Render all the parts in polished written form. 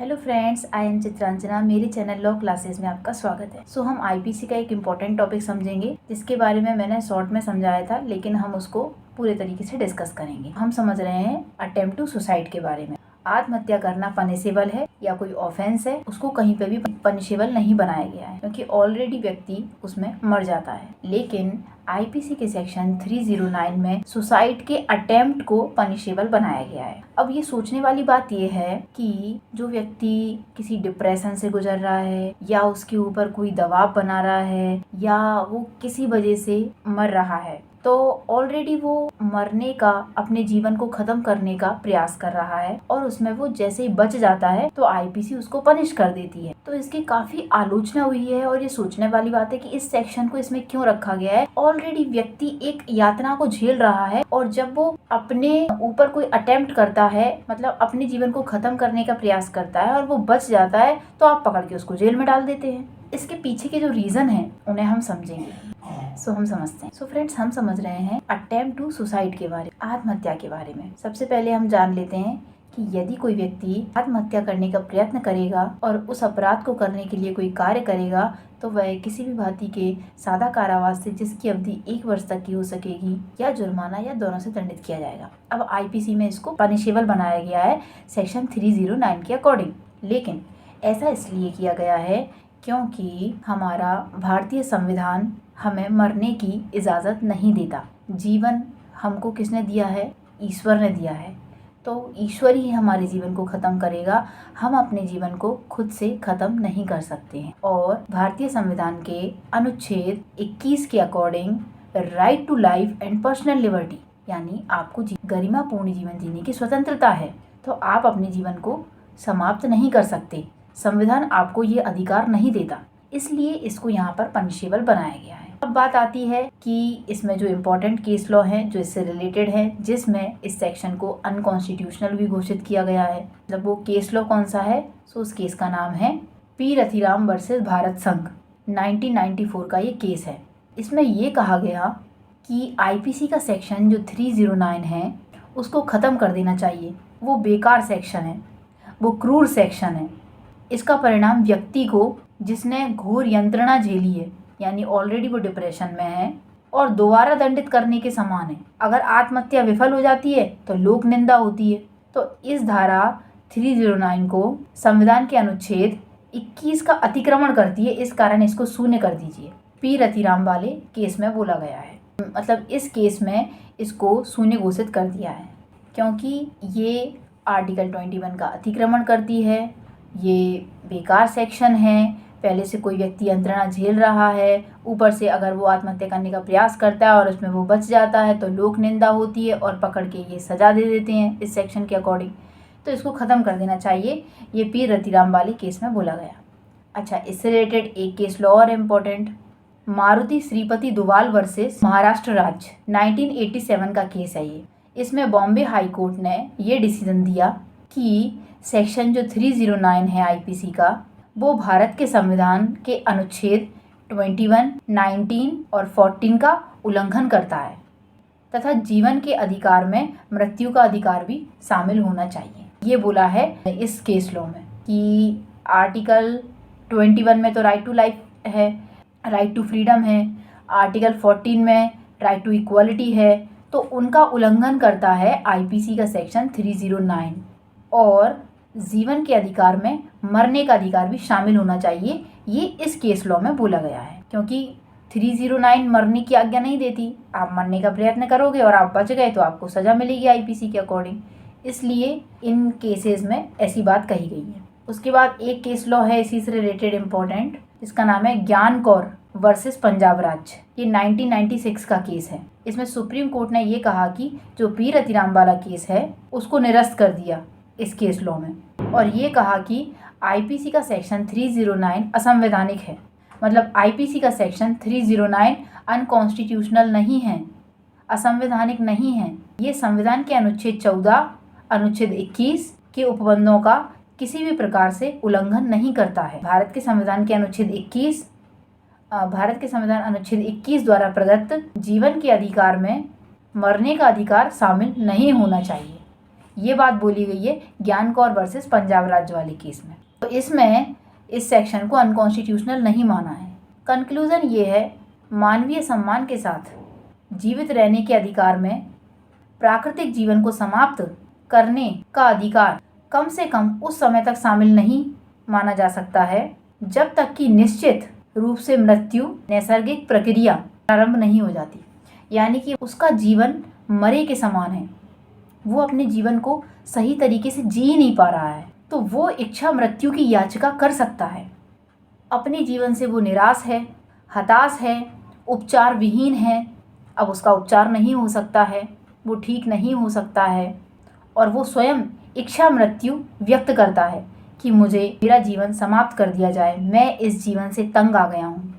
Hello friends, I am Chitranjana. मेरे channel law classes में आपका स्वागत है। सो हम आईपीसी का एक इम्पॉर्टेंट टॉपिक समझेंगे जिसके बारे में मैंने शॉर्ट में समझाया था, लेकिन हम उसको पूरे तरीके से डिस्कस करेंगे। हम समझ रहे हैं अटेम्प्ट टू सुसाइड के बारे में। आत्महत्या करना पनिशेबल है या कोई ऑफेंस है, उसको कहीं पे भी पनिशेबल नहीं बनाया गया है क्योंकि ऑलरेडी व्यक्ति उसमें मर जाता है। लेकिन आईपीसी के सेक्शन 309 में सुसाइड के अटेम्प्ट को पनिशेबल बनाया गया है। अब ये सोचने वाली बात ये है कि जो व्यक्ति किसी डिप्रेशन से गुजर रहा है या उसके ऊपर कोई दबाव बना रहा है या वो किसी वजह से मर रहा है, तो ऑलरेडी वो मरने का, अपने जीवन को खत्म करने का प्रयास कर रहा है और उसमें वो जैसे ही बच जाता है तो आईपीसी उसको पनिश कर देती है। तो इसकी काफी आलोचना हुई है और ये सोचने वाली बात है कि इस सेक्शन को इसमें क्यों रखा गया है। ऑलरेडी व्यक्ति एक यातना को झेल रहा है और जब वो अपने ऊपर कोई अटेम्प्ट करता है, मतलब अपने जीवन को खत्म करने का प्रयास करता है और वो बच जाता है, तो आप पकड़ के उसको जेल में डाल देते हैं। इसके पीछे के जो रीजन है उन्हें हम समझेंगे। हम समझते हैं। फ्रेंड्स, हम समझ रहे हैं अटेम्प्ट टू सुसाइड के बारे में, आत्महत्या के बारे में। सबसे पहले हम जान लेते हैं कि यदि कोई व्यक्ति आत्महत्या करने का प्रयत्न करेगा और उस अपराध को करने के लिए कोई कार्य करेगा तो वह किसी भी भांति के सादा कारावास से, जिसकी अवधि 1 वर्ष तक की हो सकेगी, या जुर्माना या दोनों से दंडित किया जाएगा। अब आईपीसी में इसको पनिशेबल बनाया गया है सेक्शन 309 के अकॉर्डिंग। लेकिन ऐसा इसलिए किया गया है क्योंकि हमारा भारतीय संविधान हमें मरने की इजाज़त नहीं देता। जीवन हमको किसने दिया है? ईश्वर ने दिया है। तो ईश्वर ही हमारे जीवन को ख़त्म करेगा, हम अपने जीवन को खुद से ख़त्म नहीं कर सकते हैं। और भारतीय संविधान के अनुच्छेद 21 के according right to life and personal liberty, यानी आपको गरिमापूर्ण जीवन जीने की स्वतंत्रता है, तो आप अपने जीवन को समाप्त नहीं कर सकते। संविधान आपको ये अधिकार नहीं देता, इसलिए इसको यहाँ पर पनिशेबल बनाया गया है। अब बात आती है कि इसमें जो इम्पोर्टेंट केस लॉ हैं जो इससे रिलेटेड हैं, जिसमें इस सेक्शन को अनकॉन्स्टिट्यूशनल भी घोषित किया गया है। मतलब वो केस लॉ कौन सा है? उस केस का नाम है पी रतिराम वर्सेस भारत संघ, 1994 का ये केस है। इसमें ये कहा गया कि आईपीसी का सेक्शन जो 309 है उसको ख़त्म कर देना चाहिए। वो बेकार सेक्शन है, वो क्रूर सेक्शन है। इसका परिणाम व्यक्ति को, जिसने घोर यंत्रणा झेली है, यानी ऑलरेडी वो डिप्रेशन में है, और दोबारा दंडित करने के समान है। अगर आत्महत्या विफल हो जाती है तो लोक निंदा होती है। तो इस धारा 309 को संविधान के अनुच्छेद 21 का अतिक्रमण करती है, इस कारण इसको शून्य कर दीजिए। पी रतिराम वाले केस में बोला गया है, मतलब इस केस में इसको शून्य घोषित कर दिया है क्योंकि ये आर्टिकल 21 का अतिक्रमण करती है। ये बेकार सेक्शन है। पहले से कोई व्यक्ति यंत्रणा झेल रहा है, ऊपर से अगर वो आत्महत्या करने का प्रयास करता है और उसमें वो बच जाता है तो लोक निंदा होती है और पकड़ के ये सज़ा दे देते हैं इस सेक्शन के अकॉर्डिंग। तो इसको ख़त्म कर देना चाहिए, ये पी रतिराम वाले केस में बोला गया। अच्छा, इससे रिलेटेड एक केस लॉ और इम्पोर्टेंट, मारुति श्रीपति दुवाल वर्सेस महाराष्ट्र राज्य, 1987 का केस है ये। इसमें बॉम्बे हाई कोर्ट ने ये डिसीजन दिया कि सेक्शन जो 309 है आईपीसी का, वो भारत के संविधान के अनुच्छेद 21, 19 और 14 का उल्लंघन करता है तथा जीवन के अधिकार में मृत्यु का अधिकार भी शामिल होना चाहिए। ये बोला है इस केस लॉ में कि आर्टिकल 21 में तो राइट टू लाइफ है, राइट टू फ्रीडम है, आर्टिकल 14 में राइट टू इक्वालिटी है, तो उनका उल्लंघन करता है आईपीसी का सेक्शन 309। और जीवन के अधिकार में मरने का अधिकार भी शामिल होना चाहिए, ये इस केस लॉ में बोला गया है। क्योंकि 309 मरने की आज्ञा नहीं देती, आप मरने का प्रयत्न करोगे और आप बच गए तो आपको सज़ा मिलेगी आईपीसी के अकॉर्डिंग, इसलिए इन केसेस में ऐसी बात कही गई है। उसके बाद एक केस लॉ है इसी से रिलेटेड इम्पोर्टेंट, इसका नाम है ज्ञान कौर वर्सेस पंजाब राज्य, ये 1996 का केस है। इसमें सुप्रीम कोर्ट ने ये कहा कि जो पी रतिराम वाला केस है उसको निरस्त कर दिया इस केस लॉ में, और ये कहा कि आईपीसी का सेक्शन 309 असंवैधानिक है। मतलब आईपीसी का सेक्शन 309 अनकॉन्स्टिट्यूशनल नहीं है, असंवैधानिक नहीं है। ये संविधान के अनुच्छेद 14, अनुच्छेद 21 के उपबंधों का किसी भी प्रकार से उल्लंघन नहीं करता है। भारत के संविधान अनुच्छेद 21 द्वारा प्रदत्त जीवन के अधिकार में मरने का अधिकार शामिल नहीं होना चाहिए। ये बात बोली गई है ज्ञान कौर वर्सेस पंजाब राज्य वाले केस में। तो इसमें इस सेक्शन को अनकॉन्स्टिट्यूशनल नहीं माना है। कंक्लूजन ये है, मानवीय सम्मान के साथ जीवित रहने के अधिकार में प्राकृतिक जीवन को समाप्त करने का अधिकार कम से कम उस समय तक शामिल नहीं माना जा सकता है जब तक कि निश्चित रूप से मृत्यु नैसर्गिक प्रक्रिया प्रारंभ नहीं हो जाती। यानी कि उसका जीवन मरे के समान है, वो अपने जीवन को सही तरीके से जी नहीं पा रहा है, तो वो इच्छा मृत्यु की याचिका कर सकता है। अपने जीवन से वो निराश है, हताश है, उपचार विहीन है, अब उसका उपचार नहीं हो सकता है, वो ठीक नहीं हो सकता है और वो स्वयं इच्छा मृत्यु व्यक्त करता है कि मुझे मेरा जीवन समाप्त कर दिया जाए, मैं इस जीवन से तंग आ गया हूँ,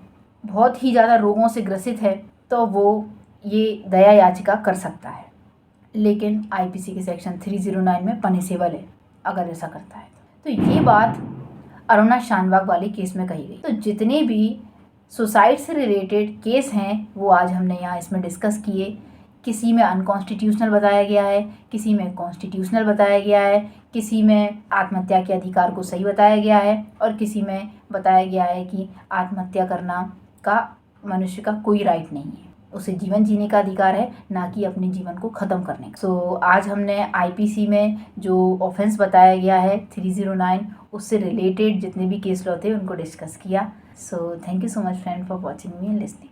बहुत ही ज़्यादा रोगों से ग्रसित है, तो वो ये दया याचिका कर सकता है। लेकिन आईपीसी के सेक्शन 309 में पनिशेबल है अगर ऐसा करता है। तो ये बात अरुणा शानबाग वाले केस में कही गई। तो जितने भी सुसाइड से रिलेटेड केस हैं वो आज हमने यहाँ इसमें डिस्कस किए। किसी में अनकॉन्स्टिट्यूशनल बताया गया है, किसी में कॉन्स्टिट्यूशनल बताया गया है, किसी में आत्महत्या के अधिकार को सही बताया गया है और किसी में बताया गया है कि आत्महत्या करना का मनुष्य का कोई राइट नहीं है, उसे जीवन जीने का अधिकार है, ना कि अपने जीवन को ख़त्म करने का। सो आज हमने आईपीसी में जो ऑफेंस बताया गया है 309 उससे रिलेटेड जितने भी केस लॉ थे उनको डिस्कस किया। So thank you so much friend for watching me and listening.